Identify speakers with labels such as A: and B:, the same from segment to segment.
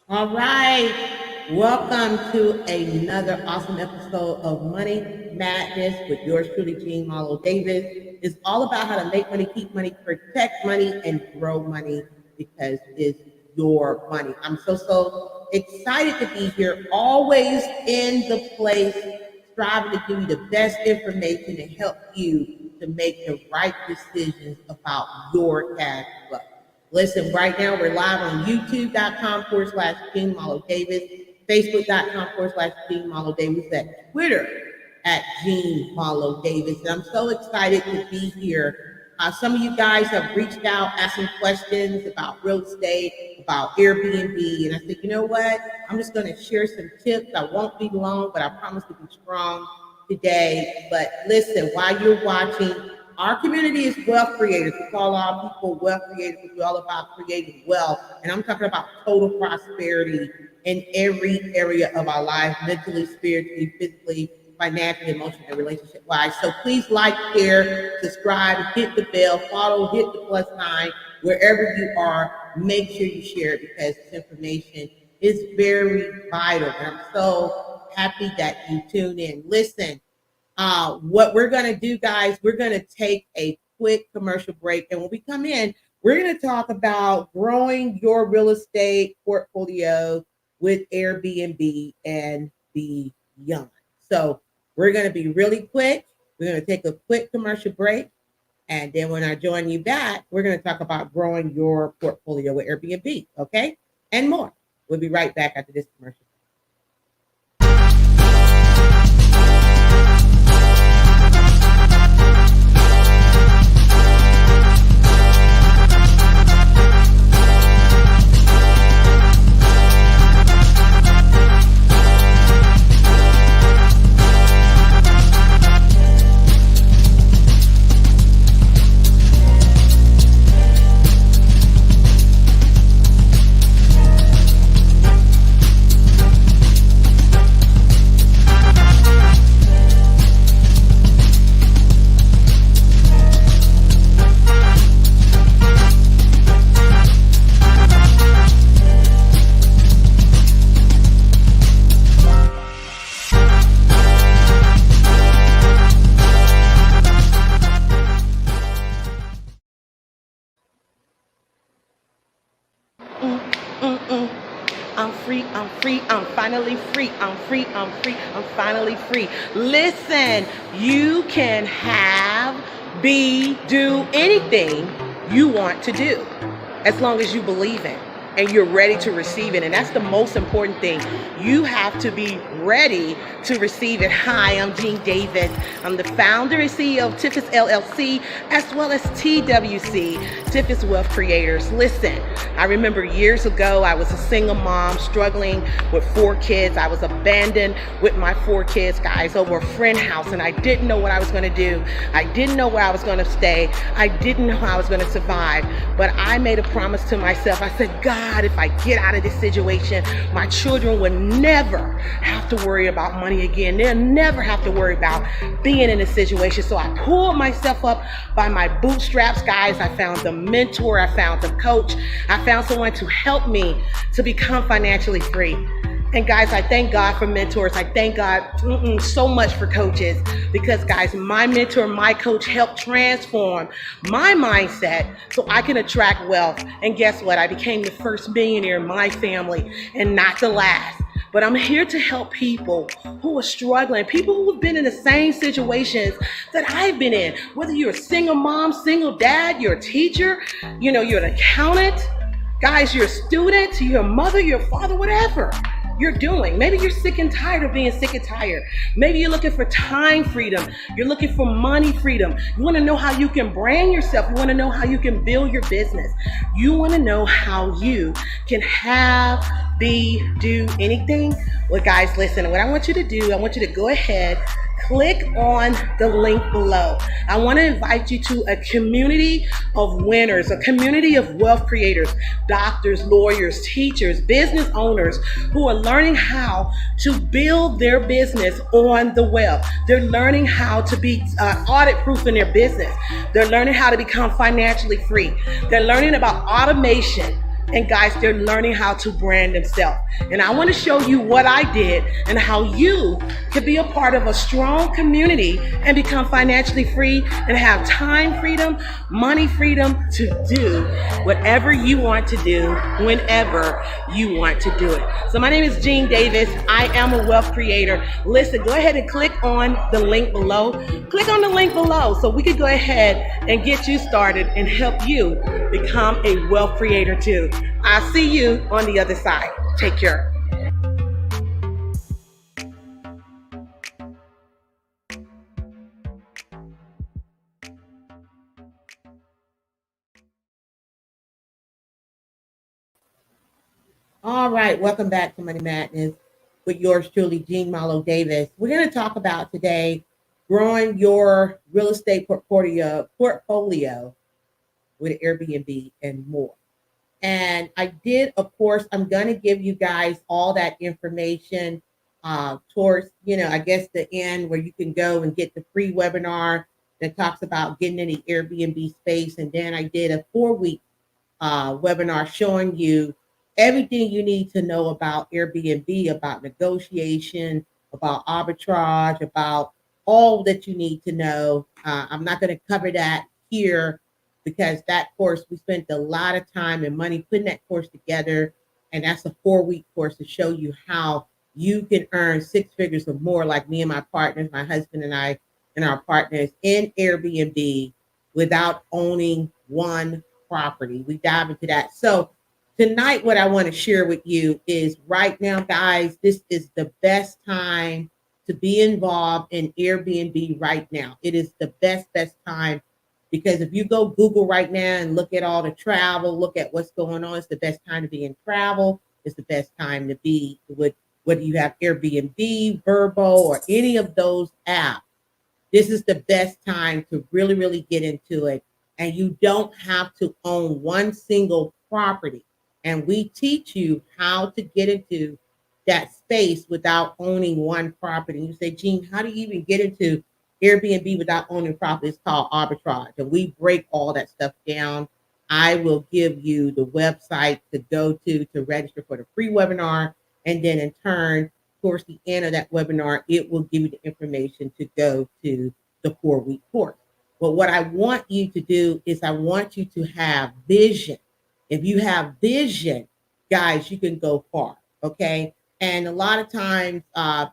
A: All right. Welcome to another awesome episode of Money Madness with yours truly, Jean Marlo Davis. It's all about how to make money, keep money, protect money, and grow money because it's your money. I'm so excited to be here, always in the place, striving to give you the best information and help you to make the right decisions about your cash flow. Listen, right now we're live on youtube.com / Jean Marlo Davis, facebook.com / Jean Marlo Davis, at Twitter at Jean Marlo Davis. And I'm so excited to be here. Some of you guys have reached out asking questions about real estate, about Airbnb. And I said, you know what? I'm just going to share some tips. I won't be long, but I promise to be strong today. But listen, while you're watching, our community is wealth creators. We call our people wealth creators because we're all about creating wealth. And I'm talking about total prosperity in every area of our life, mentally, spiritually, physically, financially, emotionally, and relationship-wise. So please like, share, subscribe, hit the bell, follow, hit the plus sign. Wherever you are, make sure you share it because this information is very vital. And I'm so happy that you tuned in. Listen, what we're going to do, guys, we're going to take a quick commercial break. And when we come in, we're going to talk about growing your real estate portfolio with Airbnb and beyond. So we're going to be really quick. We're going to take a quick commercial break. And then when I join you back, we're going to talk about growing your portfolio with Airbnb, okay? And more. We'll be right back after this commercial. I'm finally free. I'm finally free. Listen, you can have, do anything you want to do as long as you believe in and you're ready to receive it. And that's the most important thing. You have to be ready to receive it. Hi, I'm Jean Davis. I'm the founder and CEO of Tiffis LLC, as well as TWC, Tiffis Wealth Creators. Listen, I remember years ago, I was a single mom struggling with 4 kids. I was abandoned with my 4 kids, guys, over a friend house, and I didn't know what I was gonna do. I didn't know where I was gonna stay. I didn't know how I was gonna survive, but I made a promise to myself. I said, God, if I get out of this situation, my children will never have to worry about money again. They'll never have to worry about being in a situation. So I pulled myself up by my bootstraps, guys. I found a mentor. I found a coach. I found someone to help me to become financially free. And guys, I thank God for mentors. I thank God so much for coaches because, guys, my mentor, my coach helped transform my mindset so I can attract wealth. And guess what? I became the first millionaire in my family and not the last. But I'm here to help people who are struggling, people who have been in the same situations that I've been in. Whether you're a single mom, single dad, you're a teacher, you're an accountant, guys, you're a student, you're a mother, you're a father, whatever you're doing. Maybe you're sick and tired of being sick and tired. Maybe you're looking for time freedom. You're looking for money freedom. You want to know how you can brand yourself. You want to know how you can build your business. You want to know how you can have, do anything. Well, guys, listen, what I want you to do, I want you to go ahead, click on the link below. I want to invite you to a community of winners, a community of wealth creators, doctors, lawyers, teachers, business owners who are learning how to build their business on the web. They're learning how to be audit proof in their business. They're learning how to become financially free. They're learning about automation And guys, they're learning how to brand themselves. And I want to show you what I did and how you can be a part of a strong community and become financially free and have time freedom, money freedom to do whatever you want to do whenever you want to do it. So my name is Jean Davis. I am a wealth creator. Listen, go ahead and click on the link below. Click on the link below so we can go ahead and get you started and help you become a wealth creator too. I'll see you on the other side. Take care. All right, welcome back to Money Madness with yours truly, Jean Malo Davis. We're going to talk about today growing your real estate portfolio with Airbnb and more. And I did, of course, I'm going to give you guys all that information towards, I guess the end where you can go and get the free webinar that talks about getting in the Airbnb space. And then I did a 4-week webinar showing you everything you need to know about Airbnb, about negotiation, about arbitrage, about all that you need to know. I'm not going to cover that here because that course, we spent a lot of time and money putting that course together. And that's a 4-week course to show you how you can earn 6 figures or more, like me and my partners, my husband and I, and our partners in Airbnb without owning one property. We dive into that. So tonight, what I want to share with you is right now, guys, this is the best time to be involved in Airbnb right now. It is the best time because if you go Google right now and look at all the travel, look at what's going on, it's the best time to be in travel. It's the best time to be with whether you have Airbnb, Verbo, or any of those apps. This is the best time to really get into it. And you don't have to own one single property. And we teach you how to get into that space without owning one property. And you say, Gene, how do you even get into Airbnb without owning property? It's called arbitrage. And we break all that stuff down. I will give you the website to go to register for the free webinar. And then in turn, towards the end of that webinar, it will give you the information to go to the 4-week course. But what I want you to do is I want you to have vision. If you have vision, guys, you can go far, okay? And a lot of times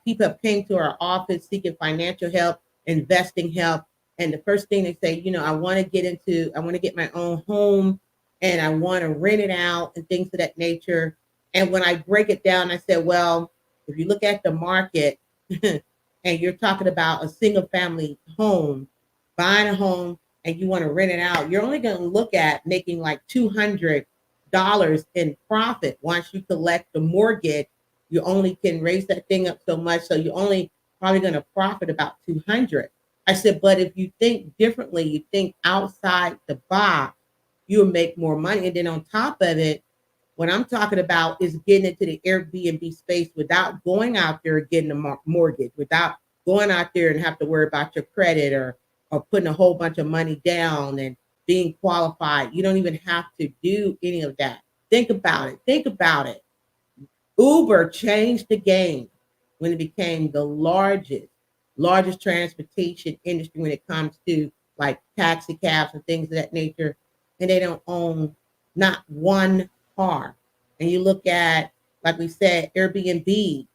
A: people have came to our office seeking financial help, investing help. And the first thing they say, I want to get my own home and I want to rent it out and things of that nature. And when I break it down, I said, well, if you look at the market and you're talking about a single family home, buying a home and you want to rent it out, you're only going to look at making like $200 in profit. Once you collect the mortgage, you only can raise that thing up so much. So you're only probably going to profit about 200. I said, but if you think differently, you think outside the box, you'll make more money. And then on top of it, what I'm talking about is getting into the Airbnb space without going out there and getting a mortgage, without going out there and have to worry about your credit or putting a whole bunch of money down and being qualified. You don't even have to do any of that. Think about it. Think about it. Uber changed the game when it became the largest transportation industry when it comes to like taxi cabs and things of that nature. And they don't own not one car. And you look at, like we said, Airbnb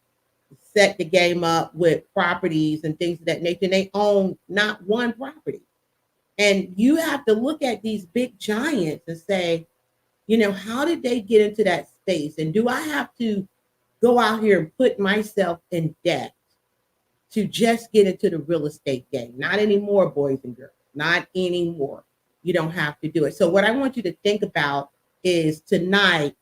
A: set the game up with properties and things of that nature. And they own not one property. And you have to look at these big giants and say, how did they get into that space? And do I have to go out here and put myself in debt to just get into the real estate game? Not anymore, boys and girls. Not anymore. You don't have to do it. So what I want you to think about is tonight,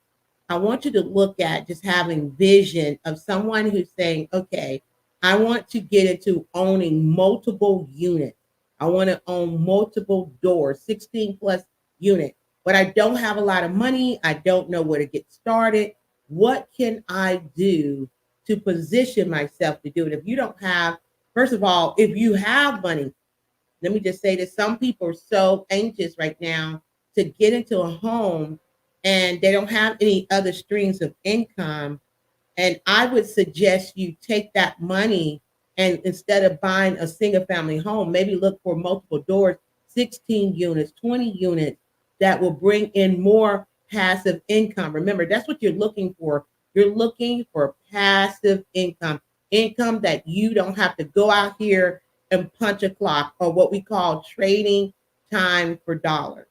A: I want you to look at just having vision of someone who's saying, okay, I want to get into owning multiple units. I want to own multiple doors, 16 plus units, but I don't have a lot of money. I don't know where to get started. What can I do to position myself to do it? If you don't have, first of all, if you have money, let me just say that some people are so anxious right now to get into a home and they don't have any other streams of income, and I would suggest you take that money and instead of buying a single family home, maybe look for multiple doors, 16 units, 20 units that will bring in more passive income. Remember, that's what you're looking for. You're looking for passive income, income that you don't have to go out here and punch a clock, or what we call trading time for dollars.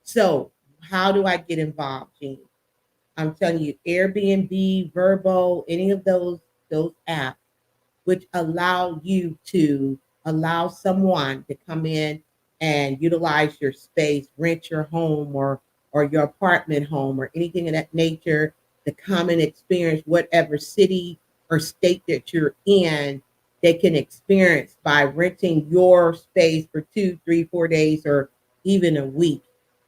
A: So, how do I get involved, Gene? I'm telling you, Airbnb, Verbo, any of those apps, which allow you to allow someone to come in and utilize your space, rent your home or your apartment home or anything of that nature to come and experience whatever city or state that you're in. They can experience by renting your space for 2, 3, 4 days or even a week.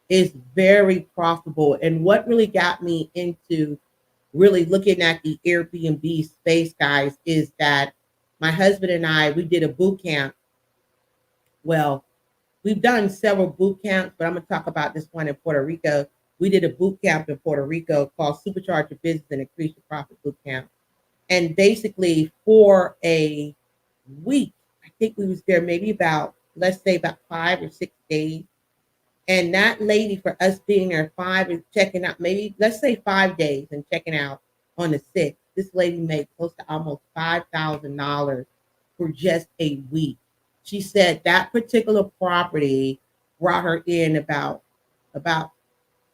A: Is very profitable. And what really got me into really looking at the Airbnb space, guys, is that my husband and I, we did a boot camp. Well, we've done several boot camps, but I'm going to talk about this one in Puerto Rico. We did a boot camp in Puerto Rico called Supercharge Your Business and Increase Your Profit Boot Camp. And basically for a week, I think we was there maybe about, let's say about 5 or 6 days. And that lady, for us being there 5 and checking out, maybe let's say 5 days and checking out on the sixth, this lady made close to almost $5,000 for just a week. She said that particular property brought her in about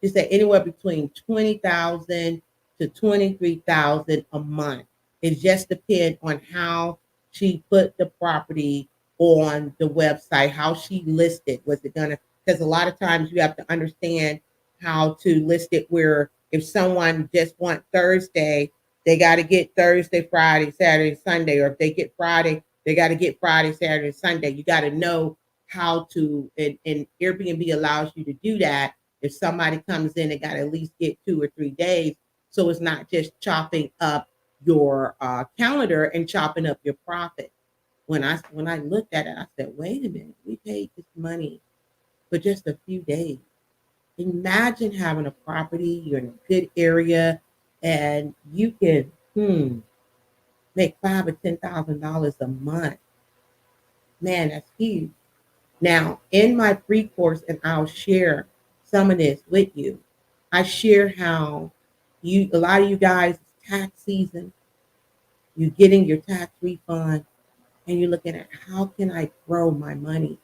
A: she said anywhere between 20,000 to 23,000 a month. It just depends on how she put the property on the website, how she listed. Was it gonna? Because a lot of times you have to understand how to list it. Where if someone just want Thursday, they got to get Thursday, Friday, Saturday, Sunday, or if they get Friday, they got to get Friday, Saturday, Sunday. You got to know how to, and Airbnb allows you to do that. If somebody comes in, they got to at least get 2 or 3 days. So it's not just chopping up your calendar and chopping up your profit. When I looked at it, I said, wait a minute, we paid this money for just a few days. Imagine having a property, you're in a good area, and you can make $5,000 or $10,000 a month. Man, that's huge. Now, in my free course, and I'll share some of this with you. I share how a lot of you guys, it's tax season, you're getting your tax refund, and you're looking at how can I grow my money.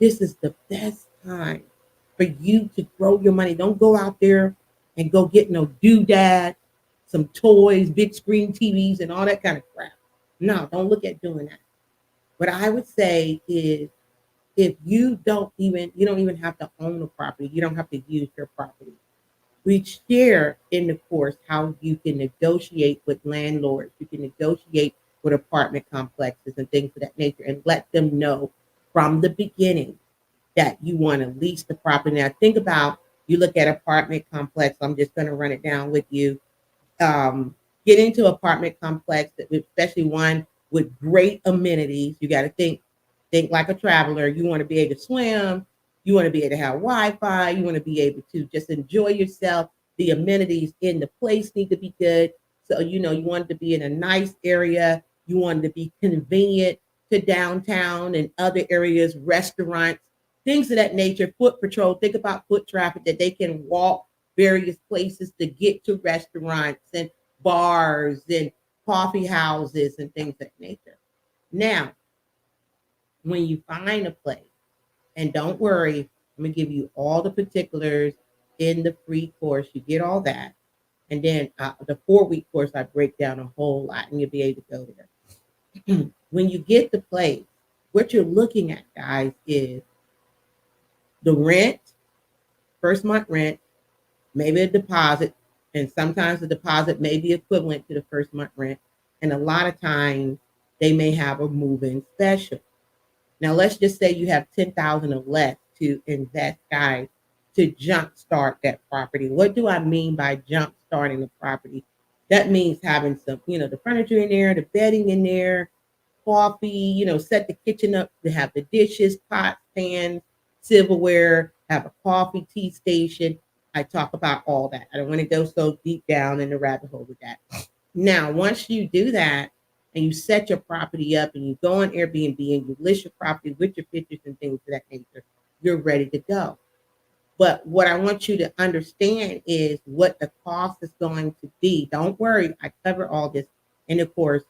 A: This is the best time for you to grow your money. Don't go out there and go get no doodad, some toys, big screen TVs, and all that kind of crap. No, don't look at doing that. What I would say is if you don't even have to own a property, you don't have to use your property. We share in the course how you can negotiate with landlords, you can negotiate with apartment complexes and things of that nature, and let them know from the beginning that you want to lease the property. Now, think about, you look at apartment complex. I'm just going to run it down with you. Get into apartment complex, especially one with great amenities. You got to think like a traveler. You want to be able to swim. You want to be able to have Wi-Fi. You want to be able to just enjoy yourself. The amenities in the place need to be good. So, you want it to be in a nice area. You want it to be convenient to downtown and other areas, restaurants, things of that nature. Foot patrol. Think about foot traffic, that they can walk various places to get to restaurants and bars and coffee houses and things of that nature. Now, when you find a place, and don't worry, I'm going to give you all the particulars in the free course. You get all that. And then the 4-week course, I break down a whole lot, and you'll be able to go there. When you get the place, what you're looking at, guys, is the rent, first month rent, maybe a deposit, and sometimes the deposit may be equivalent to the first month rent. And a lot of times they may have a move-in special. Now, let's just say you have 10,000 or less to invest, guys, to jumpstart that property. What do I mean by jump starting the property? That means having some, the furniture in there, the bedding in there, coffee, set the kitchen up to have the dishes, pots, pans, silverware, have a coffee tea station. I talk about all that. I don't want to go so deep down in the rabbit hole with that. Now, once you do that and you set your property up and you go on Airbnb and you list your property with your pictures and things of that nature, you're ready to go. But what I want you to understand is what the cost is going to be. Don't worry, I cover all this in the course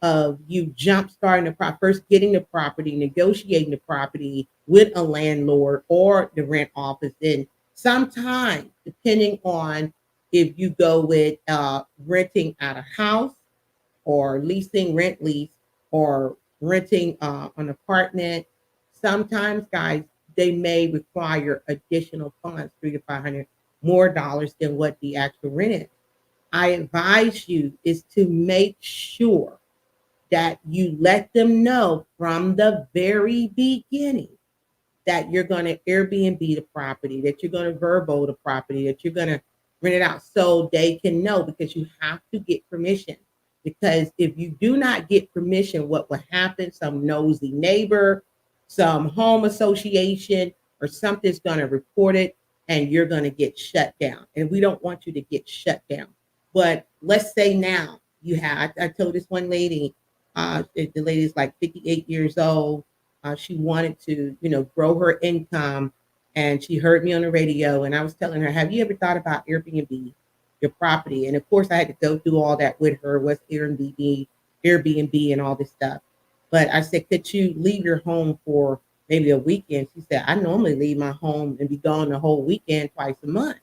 A: of you jump starting the first getting the property, negotiating the property with a landlord or the rent office. And sometimes, depending on if you go with renting out a house or leasing, rent lease, or renting an apartment. Sometimes, guys, they may require additional funds, 300 to 500 more dollars than what the actual rent is. I advise you is to make sure that you let them know from the very beginning that you're going to Airbnb the property, that you're going to Verbo the property, that you're going to rent it out so they can know, because you have to get permission. Because if you do not get permission, what will happen? Some nosy neighbor, some home association, or something's going to report it and you're going to get shut down. And we don't want you to get shut down. But let's say now you have, I told this one lady, the lady is like 58 years old. She wanted to, grow her income, and she heard me on the radio, and I was telling her, "Have you ever thought about Airbnb your property?" And of course, I had to go through all that with her, what's Airbnb, and all this stuff. But I said, "Could you leave your home for maybe a weekend?" She said, "I normally leave my home and be gone the whole weekend twice a month."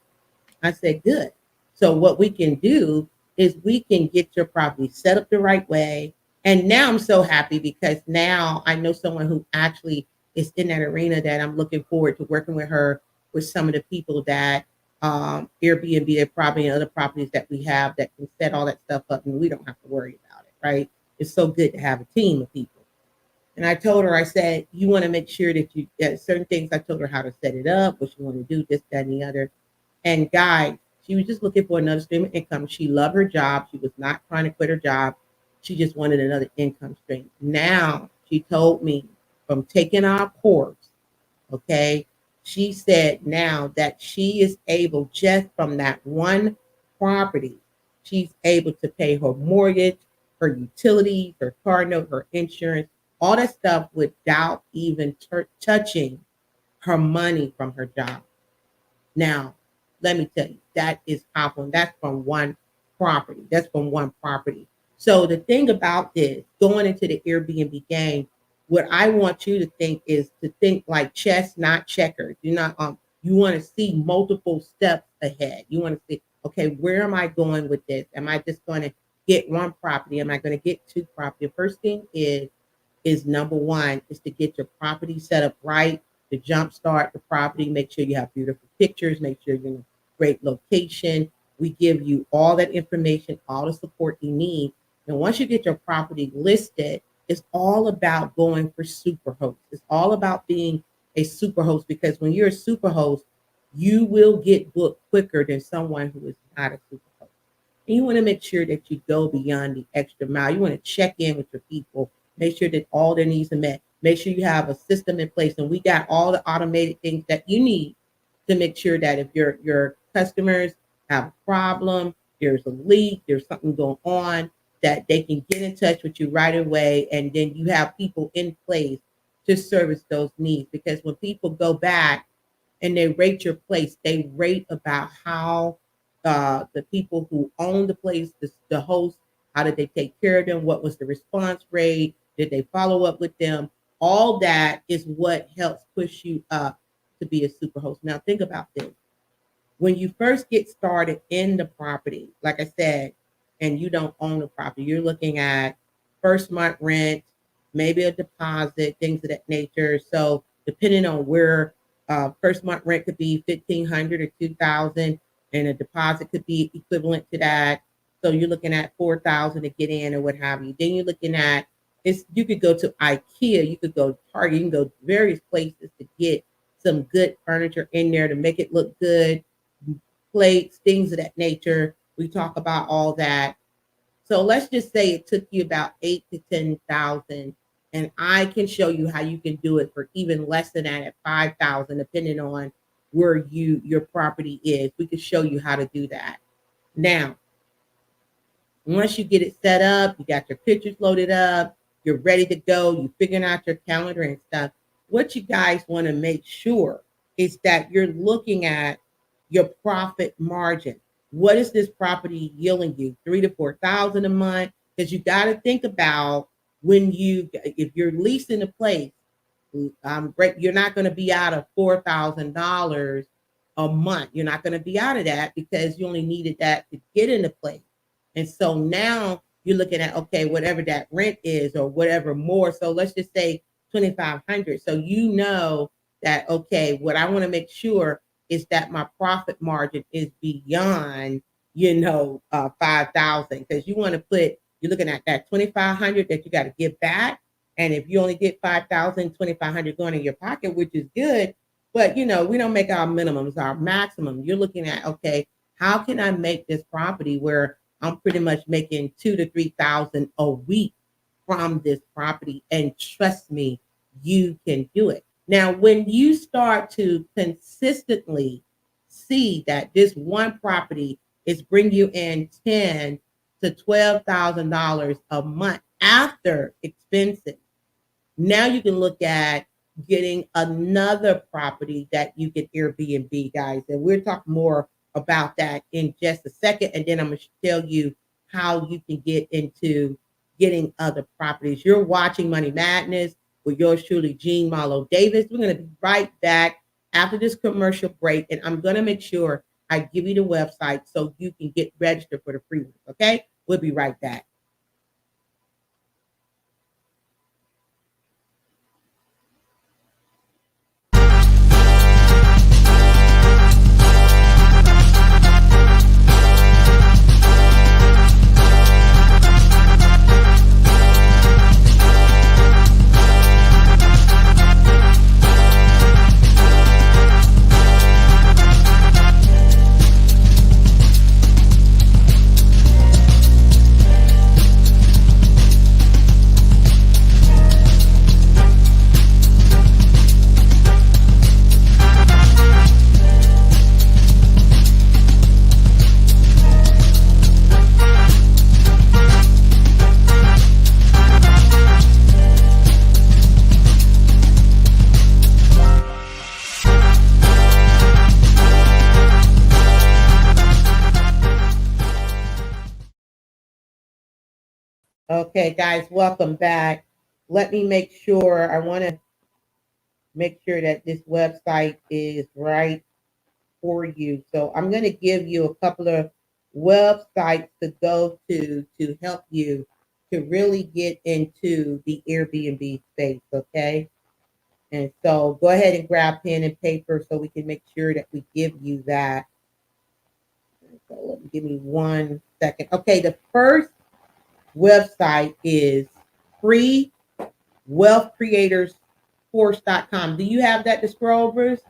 A: I said, "Good." So what we can do is we can get your property set up the right way. And now I'm so happy because now I know someone who actually is in that arena that I'm looking forward to working with her, with some of the people that Airbnb their property and other properties that we have that can set all that stuff up and we don't have to worry about it, right? It's so good to have a team of people. And I told her, I said, you want to make sure that you, certain things, I told her how to set it up, what you want to do, this, that, and the other. And guys, she was just looking for another stream of income. She loved her job. She was not trying to quit her job. She just wanted another income stream. Now, she told me from taking our course, okay, she said now that she is able, just from that one property, she's able to pay her mortgage, her utilities, her car note, her insurance, all that stuff without even touching her money from her job. Now, let me tell you, that is powerful. And that's from one property. That's from one property. So the thing about this, going into the Airbnb game, what I want you to think is to think like chess, not checkers. You're not you want to see multiple steps ahead. You want to see, okay, where am I going with this? Am I just going to get one property? Am I going to get two property? The first thing is number one is to get your property set up right, to jumpstart the property, make sure you have beautiful pictures, make sure you're in a great location. We give you all that information, all the support you need. And once you get your property listed, it's all about going for super hosts. It's all about being a super host, because when you're a super host, you will get booked quicker than someone who is not a super host. And you want to make sure that you go beyond the extra mile. You want to check in with your people, make sure that all their needs are met. Make sure you have a system in place, and we got all the automated things that you need to make sure that if your customers have a problem, there's a leak, there's something going on, that they can get in touch with you right away, and then you have people in place to service those needs. Because when people go back and they rate your place, they rate about how the people who own the place, the host, how did they take care of them? What was the response rate? Did they follow up with them? All that is what helps push you up to be a super host. Now, think about this. When you first get started in the property, like I said, and you don't own the property, you're looking at first month rent, maybe a deposit, things of that nature. So depending on where, first month rent could be 1,500 or 2,000, and a deposit could be equivalent to that. So you're looking at 4,000 to get in or what have you. Then you're looking at, you could go to IKEA, you could go to Target, you can go to various places to get some good furniture in there to make it look good, plates, things of that nature. We talk about all that. So let's just say it took you about 8 to 10,000, and I can show you how you can do it for even less than that, at 5,000, depending on where your property is. We can show you how to do that. Now, once you get it set up, you got your pictures loaded up, you're ready to go, you're figuring out your calendar and stuff. What you guys want to make sure is that you're looking at your profit margin. What is this property yielding you? 3 to 4 thousand a month? Because you got to think about if you're leasing a place, you're not going to be out of $4,000 a month. You're not going to be out of that because you only needed that to get in the place. And so now you're looking at, okay, whatever that rent is or whatever more. So let's just say 2,500. So you know that, okay, what I want to make sure is that my profit margin is beyond, 5,000, because you're looking at that 2,500 that you got to give back. And if you only get 5,000, 2,500 going in your pocket, which is good, but we don't make our minimums, our maximum. You're looking at, okay, how can I make this property where I'm pretty much making 2 to 3 thousand a week from this property? And trust me, you can do it. Now, when you start to consistently see that this one property is bringing you in $10 to $12,000 a month after expenses, now you can look at getting another property that you can Airbnb, guys. And we'll talk more about that in just a second. And then I'm going to tell you how you can get into getting other properties. You're watching Money Madness with yours truly, Jean Marlo Davis. We're going to be right back after this commercial break. And I'm going to make sure I give you the website so you can get registered for the free ones. Okay? We'll be right back. Okay, guys, welcome back. Let me make sure, I want to make sure that this website is right for you. So I'm going to give you a couple of websites to go to help you to really get into the Airbnb space, okay? And so go ahead and grab pen and paper so we can make sure that we give you that. So give me 1 second. Okay, the first website is freewealthcreatorscourse.com. Do you have that to scroll, Bruce?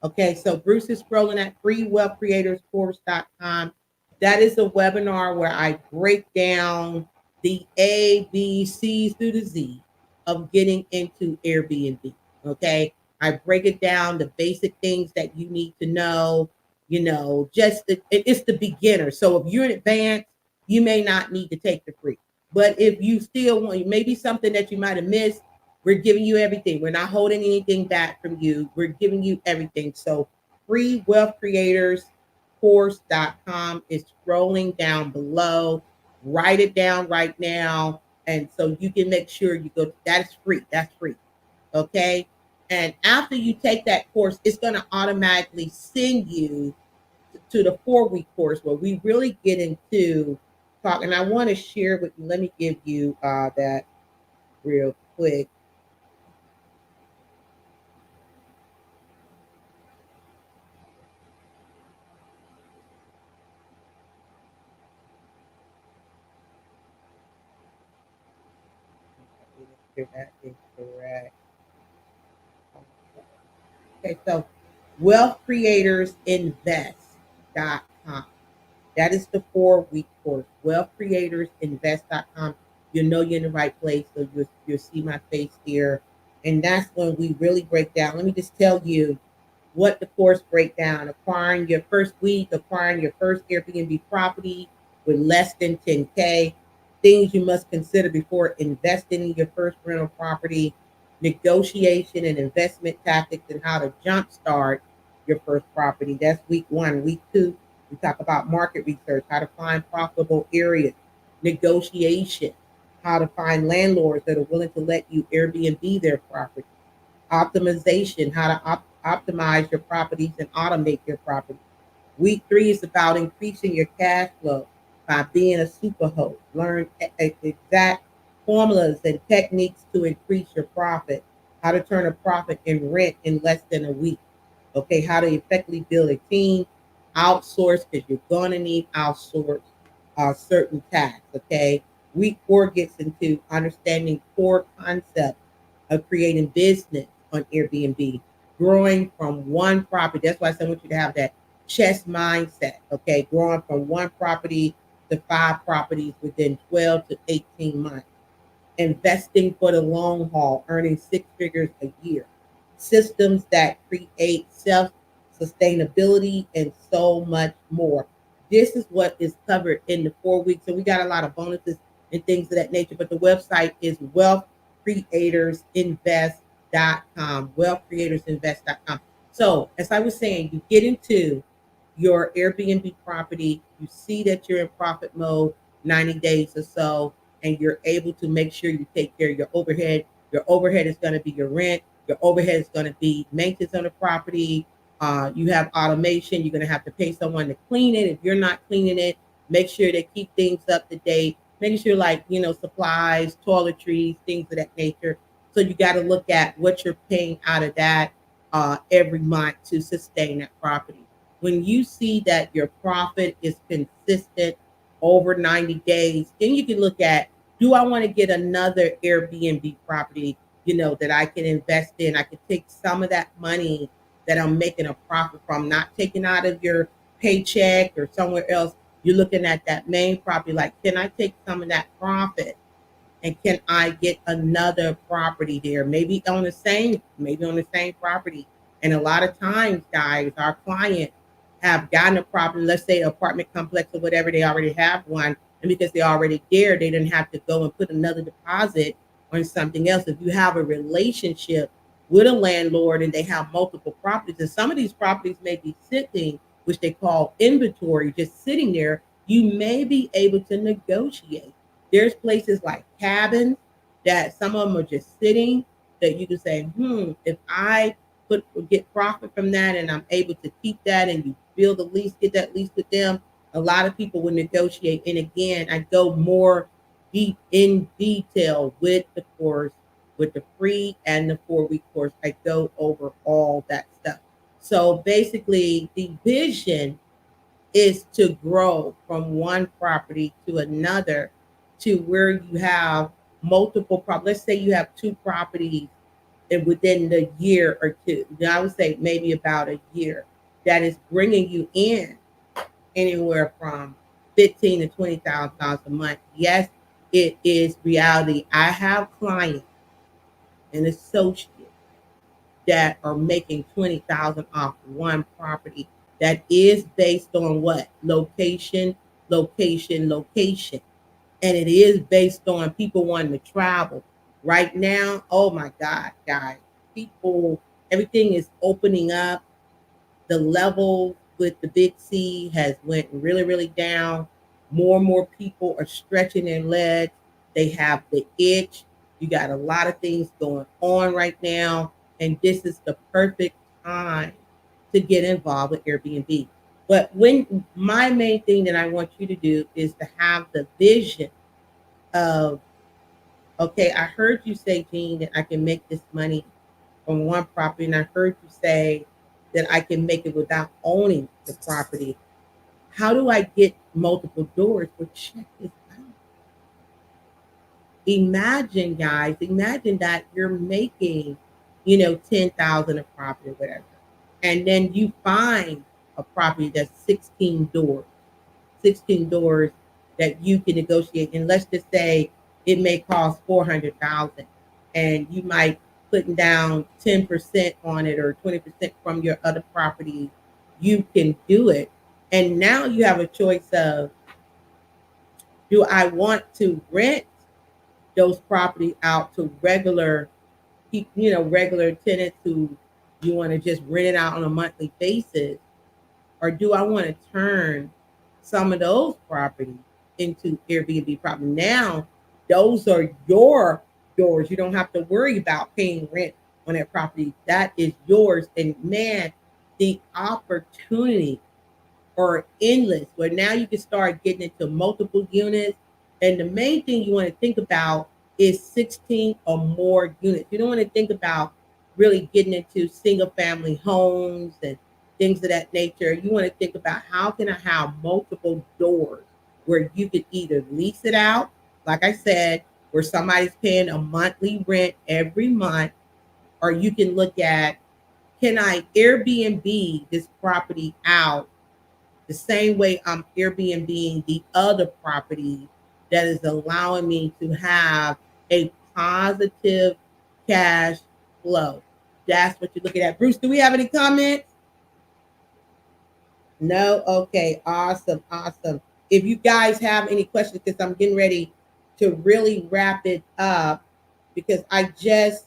A: Okay, so Bruce is scrolling at freewealthcreatorscourse.com. That is a webinar where I break down the A, B, C's through the Z of getting into Airbnb. Okay, I break it down, the basic things that you need to know. It's the beginner. So if you're in advance, you may not need to take the free. But if you still want, maybe something that you might have missed, we're giving you everything. We're not holding anything back from you. We're giving you everything. So freewealthcreatorscourse.com is scrolling down below. Write it down right now. And so you can make sure you go. That's free. That's free. Okay. And after you take that course, it's going to automatically send you to the 4-week course where we really get into talk. And I want to share with you. Let me give you that real quick. That is correct. Okay, so wealthcreatorsinvest.com. That is the 4-week course. Wealthcreatorsinvest.com. You know you're in the right place, so you'll see my face here. And that's when we really break down. Let me just tell you
B: what the course breakdown, acquiring your first week, acquiring your first Airbnb property with less than 10K, things you must consider before investing in your first rental property, negotiation and investment tactics, and how to jumpstart your first property. That's week one. Week two, we talk about market research, how to find profitable areas, negotiation, how to find landlords that are willing to let you Airbnb their property, optimization, how to optimize your properties and automate your property. Week three is about increasing your cash flow by being a super host. Learn exact formulas and techniques to increase your profit. How to turn a profit in rent in less than a week. Okay, how to effectively build a team, outsource because you're going to need outsource certain tasks. Okay, week four gets into understanding core concepts of creating business on Airbnb, growing from one property. That's why I said I want you to have that chess mindset. Okay, growing from one property to five properties within 12 to 18 months, investing for the long haul, earning six figures a year, systems that create self sustainability, and so much more. This is what is covered in the 4 weeks. And we got a lot of bonuses and things of that nature. But the website is wealthcreatorsinvest.com. Wealthcreatorsinvest.com. So, as I was saying, you get into your Airbnb property, you see that you're in profit mode 90 days or so, and you're able to make sure you take care of your overhead. Your overhead is going to be your rent. Your overhead is going to be maintenance on the property. You have automation. You're going to have to pay someone to clean it. If you're not cleaning it, make sure they keep things up to date. Making sure, like, supplies, toiletries, things of that nature. So you got to look at what you're paying out of that every month to sustain that property. When you see that your profit is consistent over 90 days, then you can look at, do I want to get another Airbnb property, that I can invest in? I can take some of that money that I'm making a profit from, not taking out of your paycheck or somewhere else. You're looking at that main property, like, can I take some of that profit and can I get another property there? Maybe on the same property. And a lot of times, guys, our client have gotten a property, let's say apartment complex or whatever, they already have one. And because they're already there, they didn't have to go and put another deposit on something else. If you have a relationship with a landlord and they have multiple properties, and some of these properties may be sitting, which they call inventory, just sitting there, you may be able to negotiate. There's places like cabins that some of them are just sitting, that you can say, if I put get profit from that and I'm able to keep that, and you build a lease, get that lease with them, a lot of people will negotiate. And again, I go more deep in detail with the course, with the free and the 4 week course. I go over all that stuff. So basically, the vision is to grow from one property to another, to where you have multiple properties. Let's say you have two properties and within the year or two. Now, I would say maybe about a year, that is bringing you in anywhere from 15 to $20,000 a month. Yes, it is reality. I have clients and associates that are making 20,000 off one property. That is based on what? Location, location, location. And it is based on people wanting to travel. Right now, oh my God, guys, people, everything is opening up. The level with the big C has went really, really down. More and more people are stretching their legs. They have the itch. You got a lot of things going on right now, and this is the perfect time to get involved with Airbnb. But when my main thing that I want you to do is to have the vision of, okay, I heard you say, Gene, that I can make this money from one property, and I heard you say that I can make it without owning the property. How do I get multiple doors? Well, check this out. Imagine, guys, imagine that you're making, 10,000 a property or whatever. And then you find a property that's 16 doors, 16 doors that you can negotiate. And let's just say it may cost 400,000, and you might putting down 10% on it or 20% from your other property, you can do it. And now you have a choice of, do I want to rent those properties out to regular tenants who you want to just rent it out on a monthly basis, or do I want to turn some of those properties into Airbnb property? Now, those are your doors. You don't have to worry about paying rent on that property. That is yours. And man, the opportunity are endless, where now you can start getting into multiple units. And the main thing you want to think about is 16 or more units. You don't want to think about really getting into single family homes and things of that nature. You want to think about, how can I have multiple doors where you could either lease it out, like I said, where somebody's paying a monthly rent every month, or you can look at, can I Airbnb this property out the same way I'm Airbnb the other property, that is allowing me to have a positive cash flow. That's what you're looking at. Bruce, do we have any comments? No? Okay, awesome, awesome. If you guys have any questions, because I'm getting ready to really wrap it up, because I just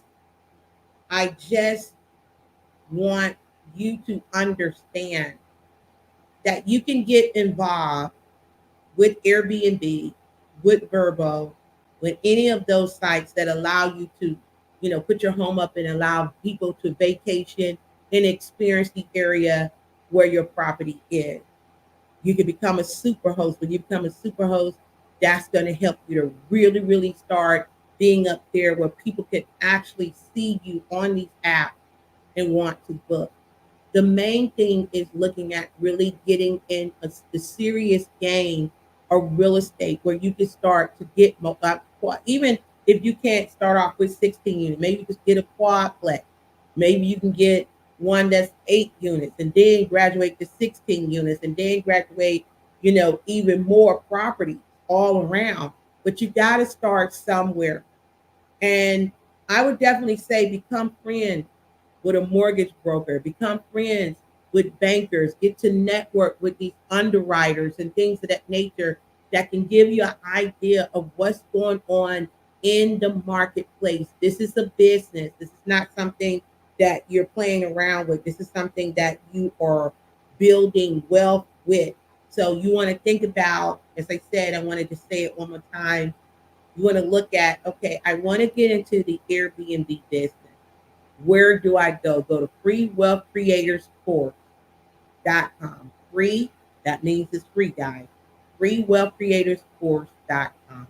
B: want you to understand that you can get involved with Airbnb, with Verbo, with any of those sites that allow you to, put your home up and allow people to vacation and experience the area where your property is. You can become a super host. When you become a super host, that's going to help you to really, really start being up there where people can actually see you on these apps and want to book. The main thing is looking at really getting in the serious game of real estate, where you can start to get even if you can't start off with 16 units, maybe you just get a quadplex. Maybe you can get one that's 8 units and then graduate to 16 units and then graduate, even more properties all around. But you got to start somewhere. And I would definitely say, become friends with a mortgage broker, become friends with bankers, get to network with these underwriters and things of that nature, that can give you an idea of what's going on in the marketplace. This is a business. This is not something that you're playing around with. This is something that you are building wealth with. So you want to think about, as I said, I wanted to say it one more time. You want to look at, okay, I want to get into the Airbnb business. Where do I go? Go to freewealthcreatorscourse.com. Free, that means it's free, guys. Freewealthcreatorscourse.com.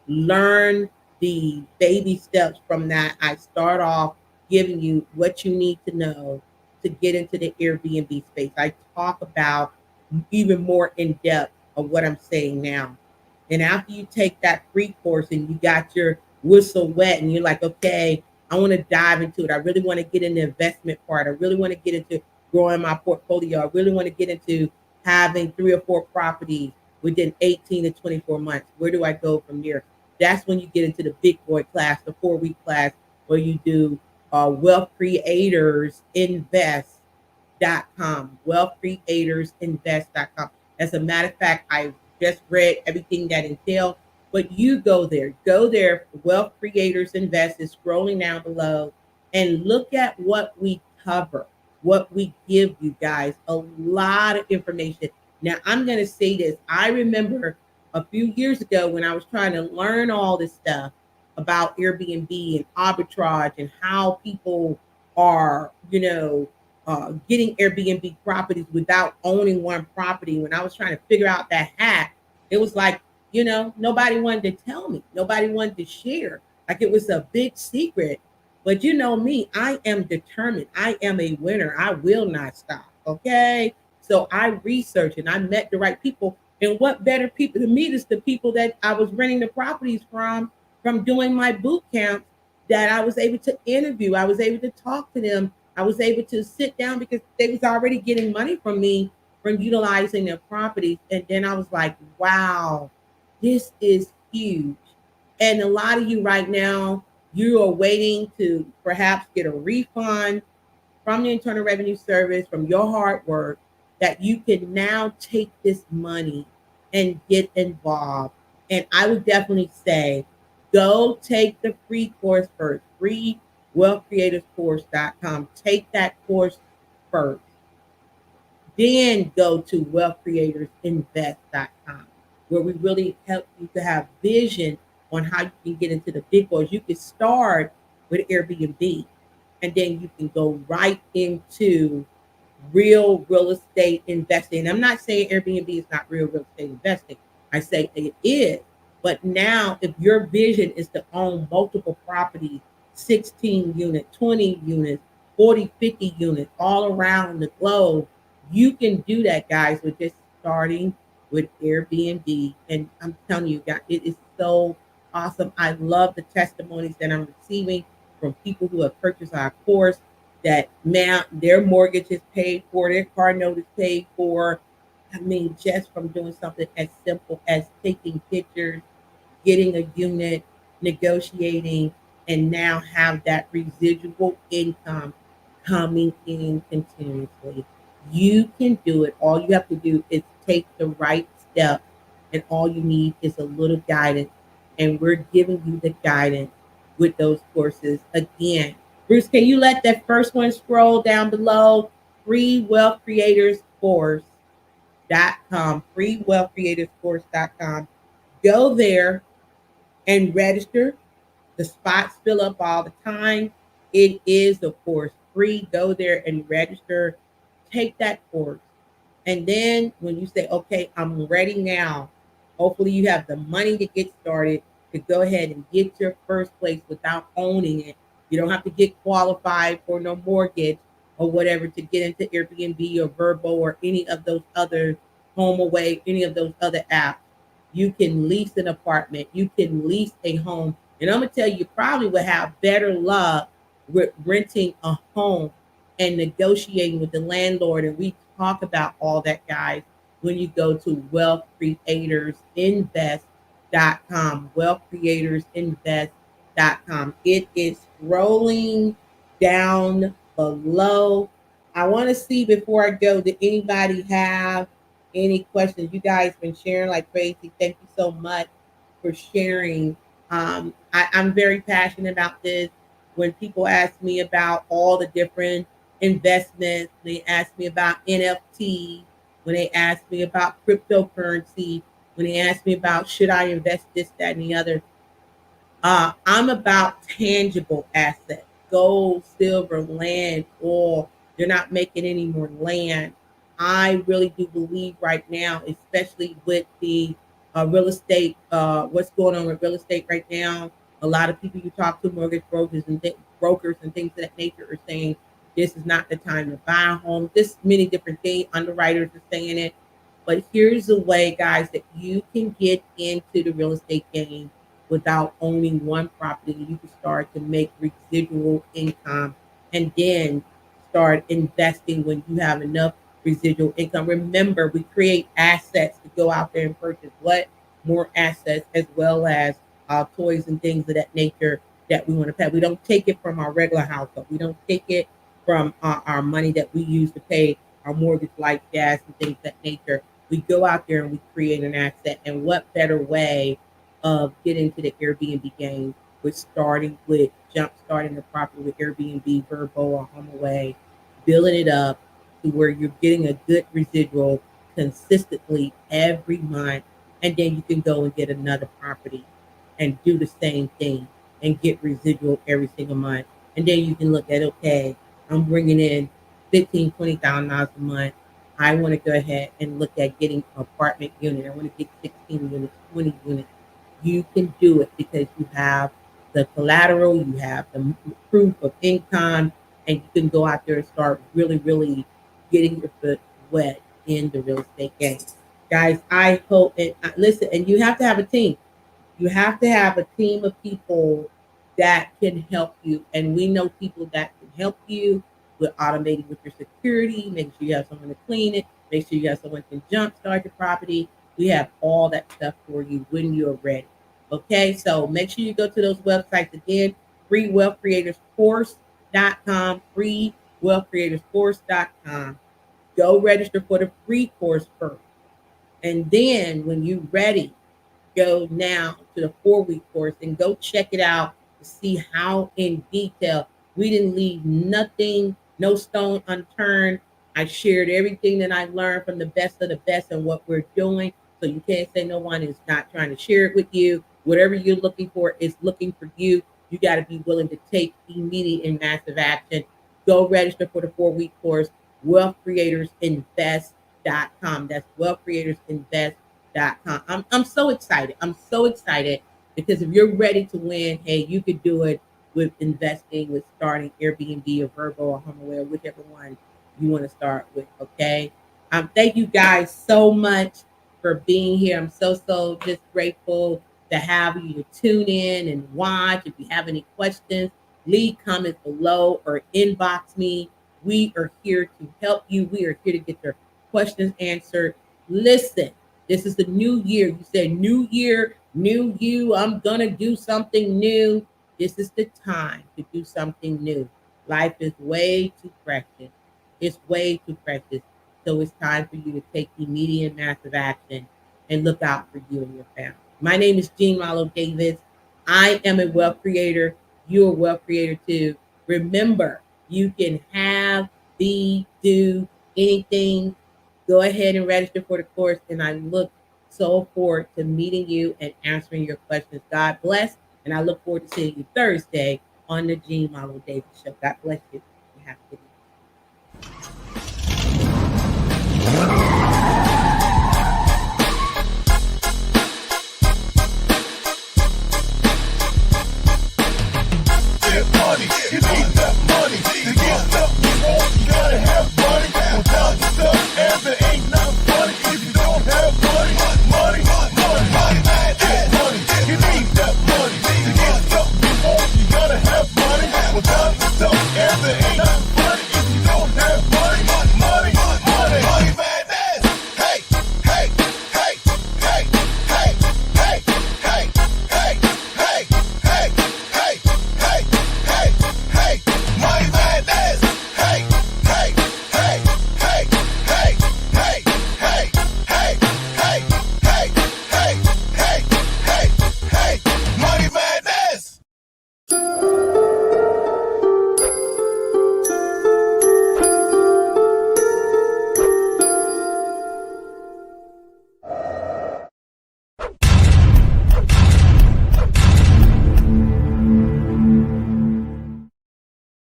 B: Learn the baby steps from that. I start off giving you what you need to know to get into the Airbnb space. I talk about even more in depth of what I'm saying now. And after you take that free course and you got your whistle wet and you're like, okay, I want to dive into it. I really want to get in the investment part. I really want to get into growing my portfolio. I really want to get into having 3 or 4 properties within 18 to 24 months. Where do I go from there? That's when you get into the big boy class, the 4-week class, where you do Wealth Creators Invest.com. Wealthcreatorsinvest.com. As a matter of fact, I just read everything that entails, but you go there. Go there. Wealth Creators Invest is scrolling down below, and look at what we cover, what we give you guys. A lot of information. Now, I'm going to say this. I remember a few years ago when I was trying to learn all this stuff about Airbnb and arbitrage and how people are, getting Airbnb properties without owning one property. When I was trying to figure out that hack, it was like, nobody wanted to tell me. Nobody wanted to share. Like, it was a big secret. But you know me, I am determined. I am a winner. I will not stop. Okay. So I researched and I met the right people. And what better people to meet is the people that I was renting the properties from doing my boot camps, that I was able to interview. I was able to talk to them. I was able to sit down because they was already getting money from me from utilizing their properties. And then I was like, wow, this is huge. And a lot of you right now, You are waiting to perhaps get a refund from the Internal Revenue Service, from your hard work, that you can now take this money and get involved. And I would definitely say go take the free course first, freewealthcreatorscourse.com. Take that course first. Then go to wealthcreatorsinvest.com, where we really help you to have vision on how you can get into the big boys. You can start with Airbnb, and then you can go right into real estate investing. I'm not saying Airbnb is not real estate investing. I say it is. But now, if your vision is to own multiple properties, 16 units, 20 units, 40, 50 units all around the globe, you can do that, guys, with just starting with Airbnb. And I'm telling you, guys, it is so awesome. I love the testimonies that I'm receiving from people who have purchased our course, that now their mortgage is paid for, their car note is paid for. I mean, just from doing something as simple as taking pictures, getting a unit, negotiating, and now have that residual income coming in continuously. You can do it. All you have to do is take the right step, and all you need is a little guidance. And we're giving you the guidance with those courses. Again, Bruce, can you let that first one scroll down below? freewealthcreatorscourse.com, freewealthcreatorscourse.com. Go there and register. The spots fill up all the time. It is, of course, free. Go there and register. Take that course. And then when you say, okay, I'm ready now, hopefully you have the money to get started, to go ahead and get your first place without owning it. You don't have to get qualified for no mortgage or whatever to get into Airbnb or Verbo or any of those other home away, any of those other apps. You can lease an apartment, you can lease a home. And I'm gonna tell you, you probably would have better luck with renting a home and negotiating with the landlord. And we talk about all that, guys, when you go to wealthcreatorsinvest.com, wealthcreatorsinvest.com. It is scrolling down below. I want to see before I go, did anybody have any questions? You guys been sharing like crazy. Thank you so much for sharing. I'm very passionate about this. When people ask me about all the different investments, they ask me about NFT, when they ask me about cryptocurrency, when they ask me about should I invest this, that, and the other, I'm about tangible assets, gold, silver, land, oil. They're not making any more land. I really do believe right now, especially with the real estate, what's going on with real estate right now. A lot of people you talk to, mortgage brokers and brokers and things of that nature, are saying this is not the time to buy a home. This many different things. Underwriters are saying it. But here's the way, guys, that you can get into the real estate game without owning one property. You can start to make residual income and then start investing when you have enough residual income. Remember, we create assets to go out there and purchase what? More assets, as well as toys and things of that nature that we want to pay. We don't take it from our regular household. We don't take it from our money that we use to pay our mortgage, light, gas, and things of that nature. We go out there and we create an asset. And what better way of getting to the Airbnb game with starting with jump starting the property with Airbnb, Verbo, or HomeAway, building it up to where you're getting a good residual consistently every month, and then you can go and get another property and do the same thing and get residual every single month. And then you can look at, okay, I'm bringing in 15, $20,000 a month. I want to go ahead and look at getting an apartment unit. I want to get 16 units, 20 units. You can do it because you have the collateral, you have the proof of income, and you can go out there and start really, really getting your foot wet in the real estate game. Guys, I hope, and listen, and you have to have a team. You have to have a team of people that can help you. And we know people that can help you with automating with your security, making sure you have someone to clean it, make sure you have someone to jumpstart your property. We have all that stuff for you when you're ready. Okay, so make sure you go to those websites again, freewealthcreatorscourse.com, freewealthcreatorscourse.com. Go register for the free course first. And then when you're ready, go now to the 4-week course and go check it out to see how in detail we didn't leave nothing, no stone unturned. I shared everything that I learned from the best of the best and what we're doing. So you can't say no one is not trying to share it with you. Whatever you're looking for is looking for you. You got to be willing to take immediate and massive action. Go register for the 4-week course, wealthcreatorsinvest.com. That's wealthcreatorsinvest.com. I'm so excited. I'm so excited because if you're ready to win, hey, you could do it with investing, with starting Airbnb or Verbo or HomeAway, whichever one you want to start with. Okay. Thank you guys so much for being here. I'm so just grateful to have you to tune in and watch. If you have any questions, leave comments below or inbox me. We are here to help you. We are here to get your questions answered. Listen, this is the new year. You say, new year, new you. I'm going to do something new. This is the time to do something new. Life is way too precious. It's way too precious. So it's time for you to take immediate massive action and look out for you and your family. My name is Jean Malo Davis. I am a wealth creator. You're a wealth creator too. Remember, you can have, be, do anything. Go ahead and register for the course. And I look so forward to meeting you and answering your questions. God bless. And I look forward to seeing you Thursday on the Jean Malo Davis Show. God bless you. You have a good evening.